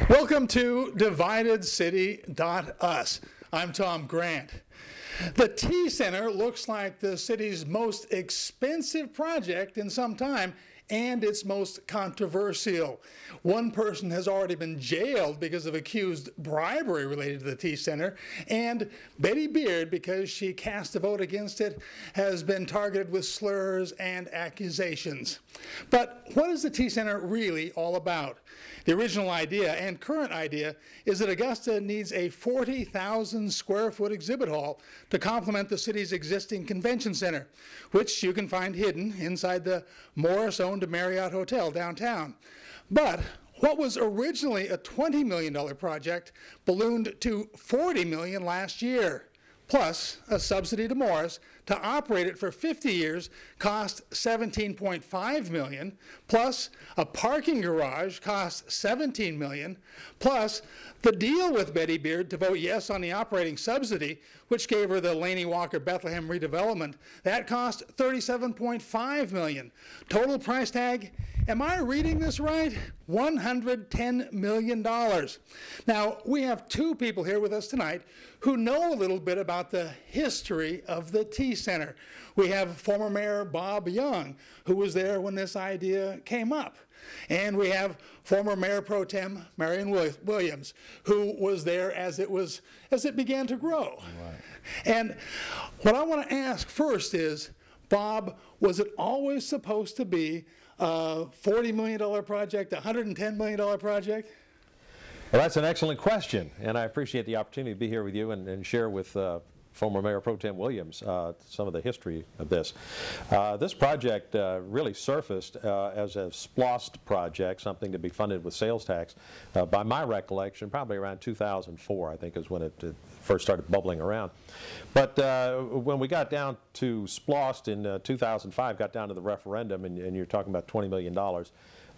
Welcome to DividedCity.us. I'm Tom Grant. The T Center looks like the city's most expensive project in some time, and its most controversial. One person has already been jailed because of accused bribery related to the T Center, and Betty Beard, because she cast a vote against it, has been targeted with slurs and accusations. But what is the T Center really all about? The original idea and current idea is that Augusta needs a 40,000 square foot exhibit hall to complement the city's existing convention center, which you can find hidden inside the Morris-owned Marriott Hotel downtown. But what was originally a $20 million project ballooned to $40 million last year. Plus, a subsidy to Morris to operate it for 50 years cost $17.5 million, plus a parking garage cost $17 million, plus the deal with Betty Beard to vote yes on the operating subsidy, which gave her the Laney Walker Bethlehem redevelopment, that cost $37.5 million. Total price tag, am I reading this right? $110 million. Now, we have two people here with us tonight who know a little bit about the history of the T Center. We have former Mayor Bob Young, who was there when this idea came up. And we have former Mayor Pro Tem Marion Williams, who was there as it began to grow. Right. And what I want to ask first is, Bob, was it always supposed to be a $40 million project, a $110 million project? Well, that's an excellent question, and I appreciate the opportunity to be here with you and share with former Mayor Pro Tem Williams some of the history of this. This project really surfaced as a SPLOST project, something to be funded with sales tax, by my recollection, probably around 2004, I think is when it first started bubbling around. But when we got down to SPLOST in 2005, got down to the referendum, and you're talking about $20 million,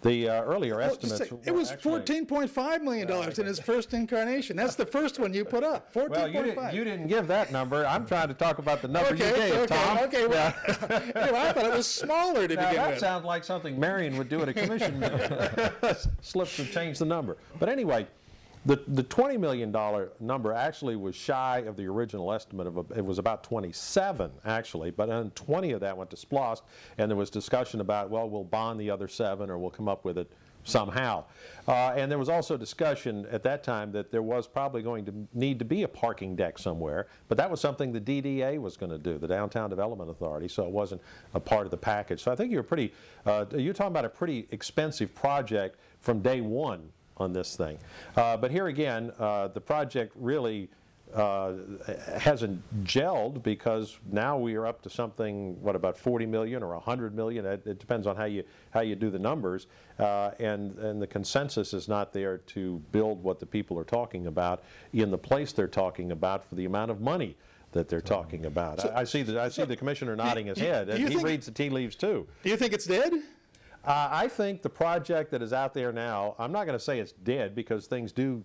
the earlier estimates it was $14.5 million in its first incarnation. That's the first one you put up, 14.5. Well, you didn't give that number. I'm trying to talk about the number you gave, Tom. Okay, well, anyway, I thought it was smaller to begin with. That sounds like something Marion would do at a commission. Slips to change the number. But anyway, the $20 million number actually was shy of the original estimate it was about 27 actually, but then 20 of that went to SPLOST, and there was discussion about, well, we'll bond the other 7 or we'll come up with it somehow. And there was also discussion at that time that there was probably going to need to be a parking deck somewhere, but that was something the DDA was going to do, the Downtown Development Authority, so it wasn't a part of the package. So I think you're talking about a pretty expensive project from day one on this thing. But here again, the project really hasn't gelled, because now we are up to something, what, about 40 million or 100 million? It depends on how you do the numbers, and the consensus is not there to build what the people are talking about in the place they're talking about for the amount of money that they're talking about. So, I see the commissioner nodding his head, and he reads the tea leaves too. Do you think it's dead? I think the project that is out there now, I'm not going to say it's dead, because things do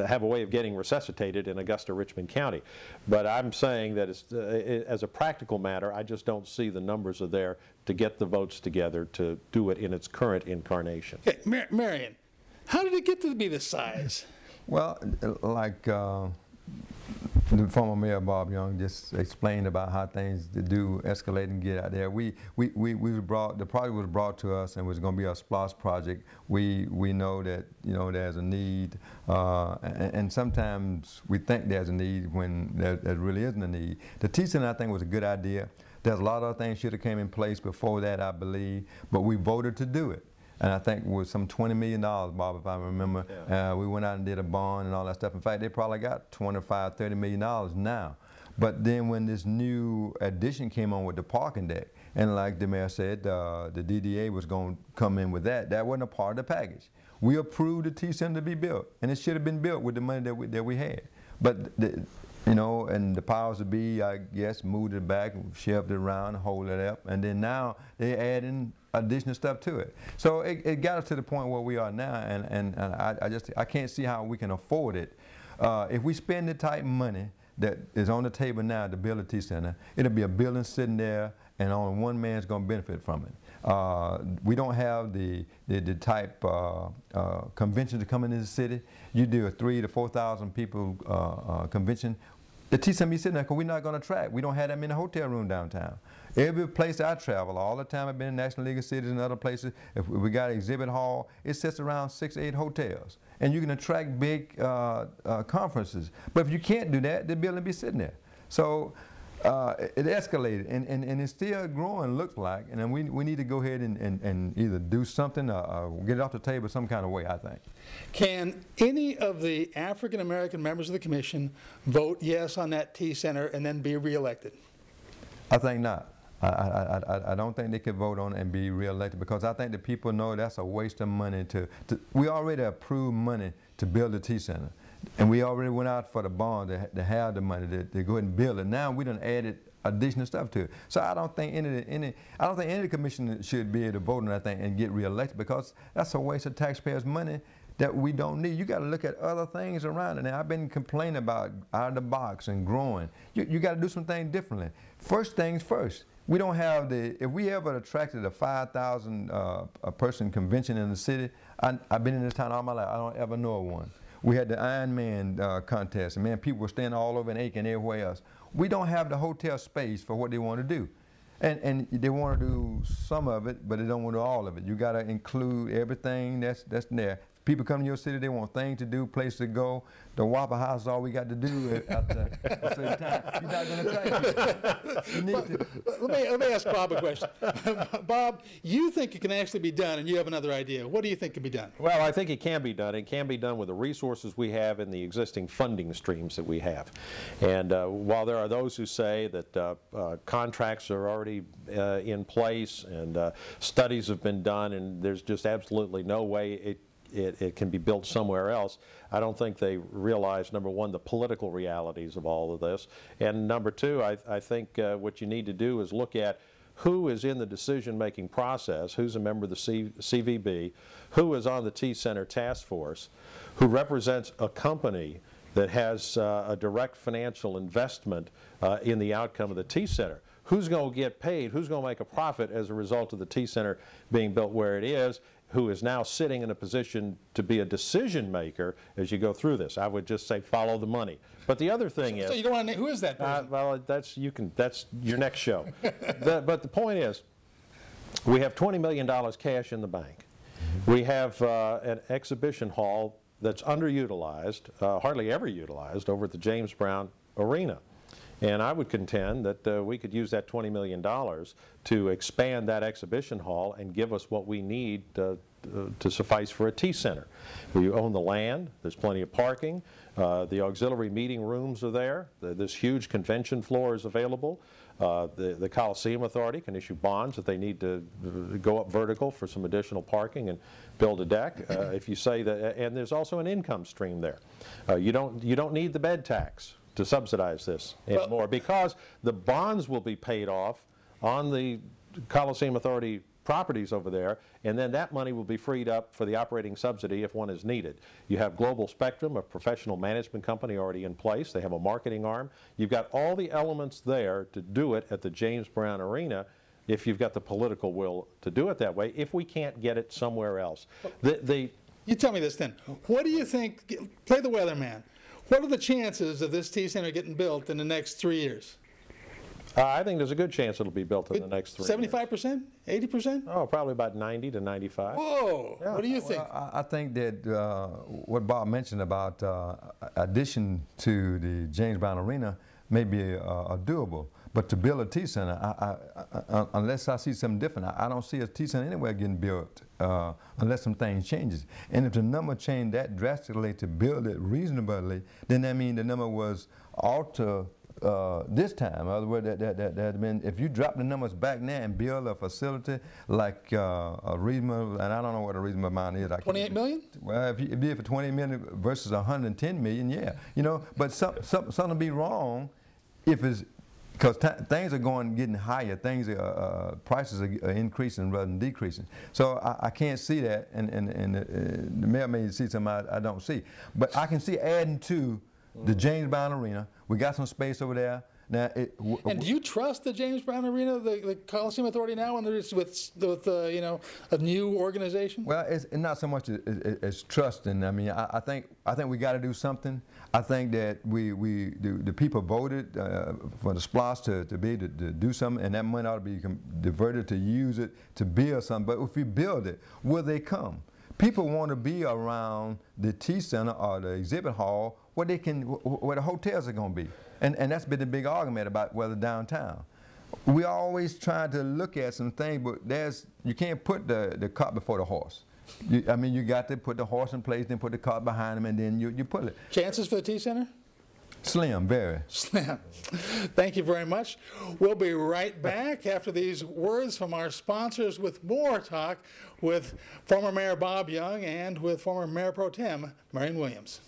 have a way of getting resuscitated in Augusta, Richmond County. But I'm saying that as a practical matter, I just don't see the numbers are there to get the votes together to do it in its current incarnation. Okay, Marion, how did it get to be this size? Well, like the former Mayor Bob Young just explained about how things do escalate and get out there. The project was brought to us and was going to be a SPLOST project. We know that there's a need, and sometimes we think there's a need when there really isn't a need. The T Center, I think, was a good idea. There's a lot of other things should have came in place before that, I believe, but we voted to do it. And I think it was some $20 million, Bob, if I remember. Yeah. We went out and did a bond and all that stuff. In fact, they probably got $25, $30 million now. But then when this new addition came on with the parking deck, and like the mayor said, the DDA was going to come in with that. That wasn't a part of the package. We approved the T Center to be built, and it should have been built with the money that we had. But and the powers that be, I guess, moved it back, shoved it around, hold it up, and then now they add in additional stuff to it. So it got us to the point where we are now, and I can't see how we can afford it. If we spend the type of money that is on the table now to build a T Center, it'll be a building sitting there, and only one man's going to benefit from it. We don't have the type convention to come into the city. You do a 3,000 to 4,000 people convention. The T-Center be sitting there because we're not going to attract. We don't have that many hotel room downtown. Every place I travel, all the time I've been in National League of Cities and other places, if we got an exhibit hall, it sits around 6 to 8 hotels. And you can attract big conferences. But if you can't do that, the building be sitting there. So it escalated, and it's still growing, looks like, and then we need to go ahead and either do something or get it off the table some kind of way, I think. Can any of the African-American members of the commission vote yes on that T-Center and then be reelected? I think not. I don't think they could vote on it and be reelected, because I think the people know that's a waste of money we already approved money to build the T-Center. And we already went out for the bond to have the money to go ahead and build it. Now we done added additional stuff to it. So I don't think any of the commission should be able to vote on that thing and get reelected, because that's a waste of taxpayers' money that we don't need. You got to look at other things around it. Now I've been complaining about out of the box and growing. You got to do some things differently. First things first. We don't have if we ever attracted a 5,000 person convention in the city, I've been in this town all my life, I don't ever know of one. We had the Ironman contest, and man, people were standing all over in Aiken and everywhere else. We don't have the hotel space for what they want to do. And they want to do some of it, but they don't want to do all of it. You got to include everything that's there. People come to your city, they want things to do, place to go. The Waffle House is all we got to do after a certain time. You're not going to attract people. You need to. Let me ask Bob a question. Bob, you think it can actually be done, and you have another idea. What do you think can be done? Well, I think it can be done. It can be done with the resources we have and the existing funding streams that we have. And while there are those who say that contracts are already in place and studies have been done and there's just absolutely no way it can be built somewhere else, I don't think they realize, number one, the political realities of all of this, and number two, I think what you need to do is look at who is in the decision-making process, who's a member of the CVB, who is on the T-Center task force, who represents a company that has a direct financial investment in the outcome of the T-Center. Who's going to get paid? Who's going to make a profit as a result of the T-Center being built where it is? Who is now sitting in a position to be a decision maker as you go through this? I would just say follow the money. But the other thing is, so you don't want to who is that person? Well, that's your next show. But the point is, we have $20 million cash in the bank. We have an exhibition hall that's underutilized, hardly ever utilized, over at the James Brown Arena. And I would contend that we could use that $20 million to expand that exhibition hall and give us what we need to suffice for a T-Center. We own the land, there's plenty of parking, the auxiliary meeting rooms are there, this huge convention floor is available, the Coliseum Authority can issue bonds if they need to go up vertical for some additional parking and build a deck. If you say that, and there's also an income stream there. You don't need the bed tax to subsidize this anymore, because the bonds will be paid off on the Coliseum Authority properties over there, and then that money will be freed up for the operating subsidy if one is needed. You have Global Spectrum, a professional management company already in place. They have a marketing arm. You've got all the elements there to do it at the James Brown Arena if you've got the political will to do it that way, if we can't get it somewhere else. You tell me this then. What do you think, play the weatherman, what are the chances of this T-Center getting built in the next 3 years? I think there's a good chance it'll be built in the next 3 years. 75%? 80%? Oh, probably about 90 to 95. Whoa! Yeah. What do you think? Well, I think that what Bob mentioned about addition to the James Brown Arena may be doable. But to build a T-Center, unless I see something different, I don't see a T-Center anywhere getting built unless some things changes. And if the number changed that drastically to build it reasonably, then that means the number was altered this time. In other words, that mean if you drop the numbers back now and build a facility like a reasonable, and I don't know what a reasonable amount is. 28 million? Well, if you did for 28 million versus 110 million, yeah. You know, but something will be wrong if it's, because things are getting higher. Things prices are increasing rather than decreasing. So I can't see that, and the mayor may see something I don't see. But I can see adding to the James Brown Arena. We got some space over there. Now, And do you trust the James Brown Arena, the Coliseum Authority now, when there's with you know, a new organization? Well, it's not so much as trusting. I mean, I think we got to do something. I think that the people voted for the SPLOST to be able to do something, and that money ought to be diverted to use it to build something. But if we build it, will they come? People want to be around the T Center or the exhibit hall where the hotels are going to be. And that's been the big argument about whether downtown. We always trying to look at some things, but you can't put the cart before the horse. I mean, you got to put the horse in place, then put the cart behind him, and then you pull it. Chances for the T Center? Slim, very. Slim. Thank you very much. We'll be right back after these words from our sponsors with more talk with former Mayor Bob Young and with former Mayor Pro Tem Marion Williams.